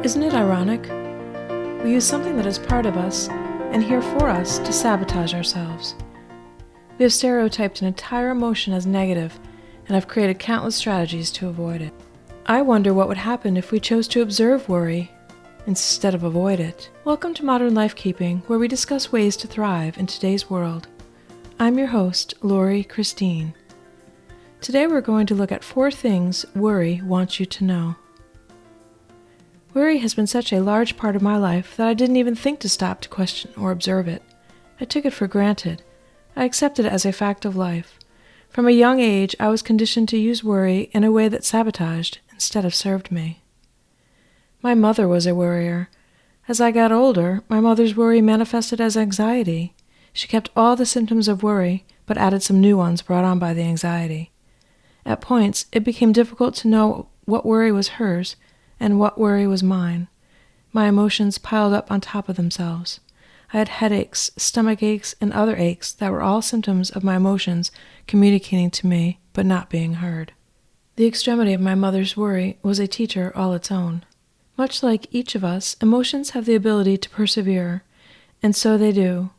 Isn't it ironic? We use something that is part of us and here for us to sabotage ourselves. We have stereotyped an entire emotion as negative and have created countless strategies to avoid it. I wonder what would happen if we chose to observe worry instead of avoid it. Welcome to Modern Life Keeping, where we discuss ways to thrive in today's world. I'm your host, Lori Christine. Today we're going to look at 4 things worry wants you to know. Worry has been such a large part of my life that I didn't even think to stop to question or observe it. I took it for granted. I accepted it as a fact of life. From a young age, I was conditioned to use worry in a way that sabotaged instead of served me. My mother was a worrier. As I got older, my mother's worry manifested as anxiety. She kept all the symptoms of worry, but added some new ones brought on by the anxiety. At points, it became difficult to know what worry was hers and what worry was mine. My emotions piled up on top of themselves. I had headaches, stomach aches, and other aches that were all symptoms of my emotions communicating to me, but not being heard. The extremity of my mother's worry was a teacher all its own. Much like each of us, emotions have the ability to persevere, and so they do.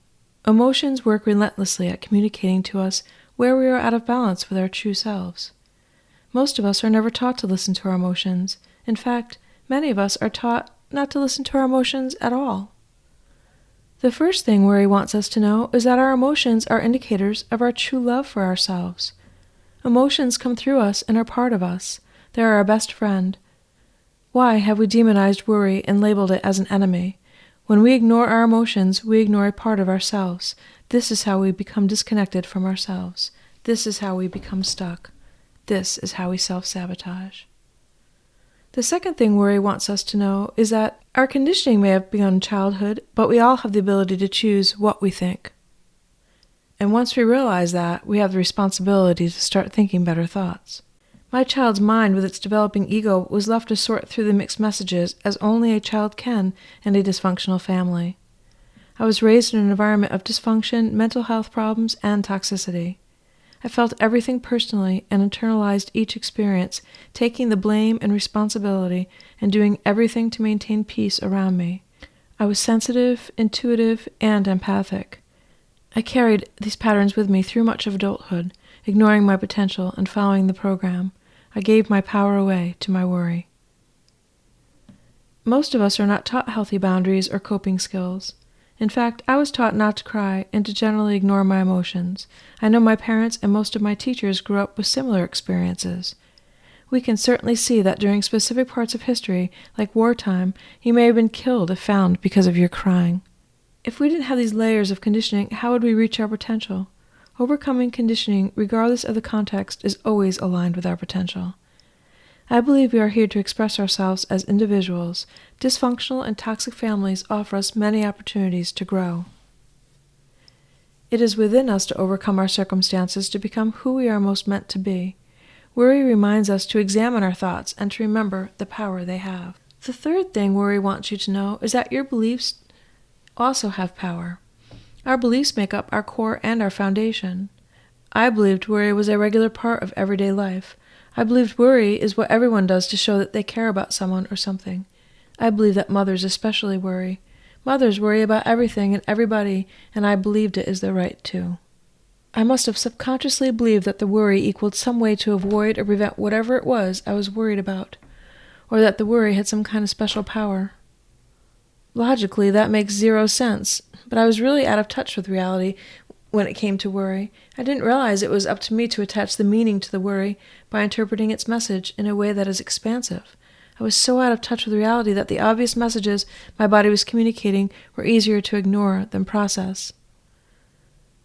Emotions work relentlessly at communicating to us where we are out of balance with our true selves. Most of us are never taught to listen to our emotions. In fact, many of us are taught not to listen to our emotions at all. The first thing worry wants us to know is that our emotions are indicators of our true love for ourselves. Emotions come through us and are part of us. They are our best friend. Why have we demonized worry and labeled it as an enemy? When we ignore our emotions, we ignore a part of ourselves. This is how we become disconnected from ourselves. This is how we become stuck. This is how we self-sabotage. The second thing worry wants us to know is that our conditioning may have begun in childhood, but we all have the ability to choose what we think. And once we realize that, we have the responsibility to start thinking better thoughts. My child's mind, with its developing ego, was left to sort through the mixed messages as only a child can in a dysfunctional family. I was raised in an environment of dysfunction, mental health problems, and toxicity. I felt everything personally and internalized each experience, taking the blame and responsibility and doing everything to maintain peace around me. I was sensitive, intuitive, and empathic. I carried these patterns with me through much of adulthood, ignoring my potential and following the program. I gave my power away to my worry. Most of us are not taught healthy boundaries or coping skills. In fact, I was taught not to cry and to generally ignore my emotions. I know my parents and most of my teachers grew up with similar experiences. We can certainly see that during specific parts of history, like wartime, you may have been killed if found because of your crying. If we didn't have these layers of conditioning, how would we reach our potential? Overcoming conditioning, regardless of the context, is always aligned with our potential. I believe we are here to express ourselves as individuals. Dysfunctional and toxic families offer us many opportunities to grow. It is within us to overcome our circumstances to become who we are most meant to be. Worry reminds us to examine our thoughts and to remember the power they have. The third thing worry wants you to know is that your beliefs also have power. Our beliefs make up our core and our foundation. I believed worry was a regular part of everyday life. I believed worry is what everyone does to show that they care about someone or something. I believe that mothers especially worry. Mothers worry about everything and everybody, and I believed it is their right to. I must have subconsciously believed that the worry equaled some way to avoid or prevent whatever it was I was worried about, or that the worry had some kind of special power. Logically, that makes 0 sense, but I was really out of touch with reality when it came to worry. I didn't realize it was up to me to attach the meaning to the worry by interpreting its message in a way that is expansive. I was so out of touch with reality that the obvious messages my body was communicating were easier to ignore than process.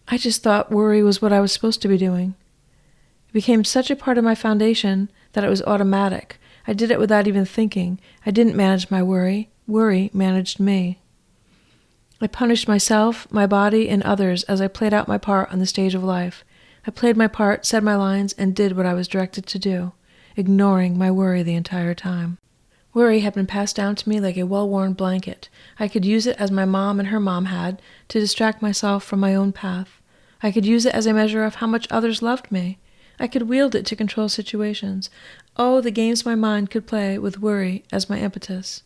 I just thought worry was what I was supposed to be doing. It became such a part of my foundation that it was automatic. I did it without even thinking. I didn't manage my worry. Worry managed me. I punished myself, my body, and others as I played out my part on the stage of life. I played my part, said my lines, and did what I was directed to do, ignoring my worry the entire time. Worry had been passed down to me like a well-worn blanket. I could use it as my mom and her mom had, to distract myself from my own path. I could use it as a measure of how much others loved me. I could wield it to control situations. Oh, the games my mind could play with worry as my impetus.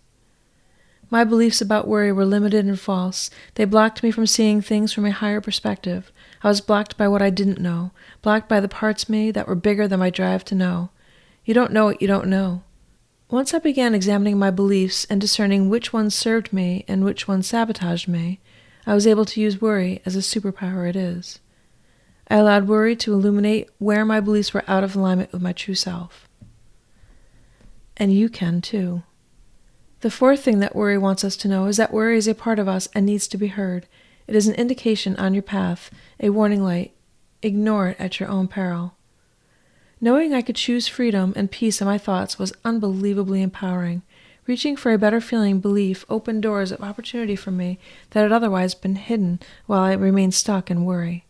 My beliefs about worry were limited and false. They blocked me from seeing things from a higher perspective. I was blocked by what I didn't know, blocked by the parts of me that were bigger than my drive to know. You don't know what you don't know. Once I began examining my beliefs and discerning which ones served me and which ones sabotaged me, I was able to use worry as a superpower it is. I allowed worry to illuminate where my beliefs were out of alignment with my true self. And you can too. The fourth thing that worry wants us to know is that worry is a part of us and needs to be heard. It is an indication on your path, a warning light. Ignore it at your own peril. Knowing I could choose freedom and peace in my thoughts was unbelievably empowering. Reaching for a better feeling belief opened doors of opportunity for me that had otherwise been hidden while I remained stuck in worry.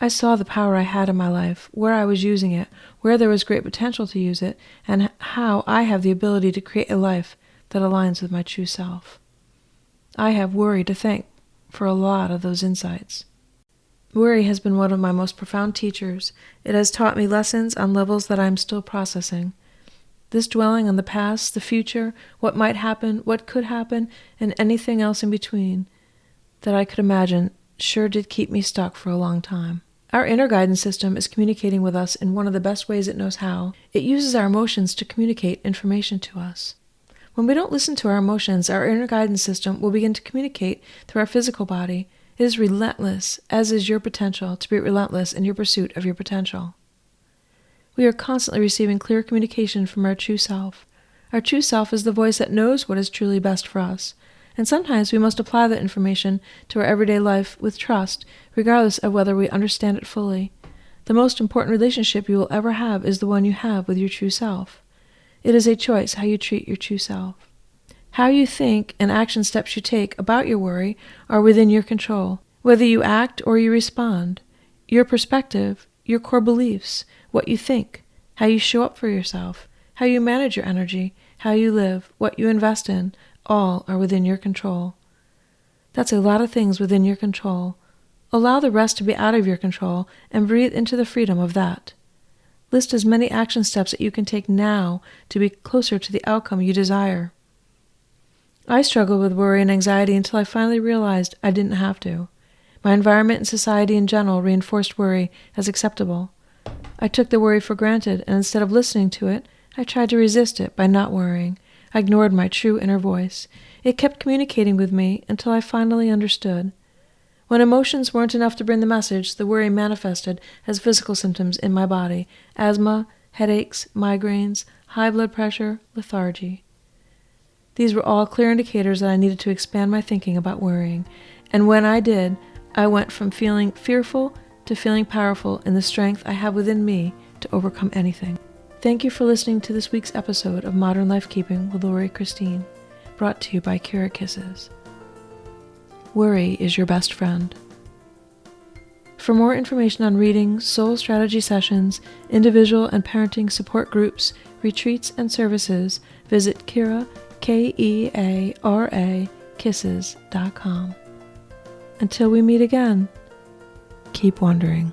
I saw the power I had in my life, where I was using it, where there was great potential to use it, and how I have the ability to create a life that aligns with my true self. I have worry to thank for a lot of those insights. Worry has been one of my most profound teachers. It has taught me lessons on levels that I am still processing. This dwelling on the past, the future, what might happen, what could happen, and anything else in between that I could imagine sure did keep me stuck for a long time. Our inner guidance system is communicating with us in one of the best ways it knows how. It uses our emotions to communicate information to us. When we don't listen to our emotions, our inner guidance system will begin to communicate through our physical body. It is relentless, as is your potential, to be relentless in your pursuit of your potential. We are constantly receiving clear communication from our true self. Our true self is the voice that knows what is truly best for us, and sometimes we must apply that information to our everyday life with trust, regardless of whether we understand it fully. The most important relationship you will ever have is the one you have with your true self. It is a choice how you treat your true self. How you think and action steps you take about your worry are within your control, whether you act or you respond. Your perspective, your core beliefs, what you think, how you show up for yourself, how you manage your energy, how you live, what you invest in, all are within your control. That's a lot of things within your control. Allow the rest to be out of your control and breathe into the freedom of that. List as many action steps that you can take now to be closer to the outcome you desire. I struggled with worry and anxiety until I finally realized I didn't have to. My environment and society in general reinforced worry as acceptable. I took the worry for granted, and instead of listening to it, I tried to resist it by not worrying. I ignored my true inner voice. It kept communicating with me until I finally understood. When emotions weren't enough to bring the message, the worry manifested as physical symptoms in my body: asthma, headaches, migraines, high blood pressure, lethargy. These were all clear indicators that I needed to expand my thinking about worrying, and when I did, I went from feeling fearful to feeling powerful in the strength I have within me to overcome anything. Thank you for listening to this week's episode of Modern Life-Keeping with Lori Christine, brought to you by Kira Kisses. Worry is your best friend. For more information on readings, soul strategy sessions, individual and parenting support groups, retreats, and services, visit Kira, Keara, kisses.com. Until we meet again, keep wondering.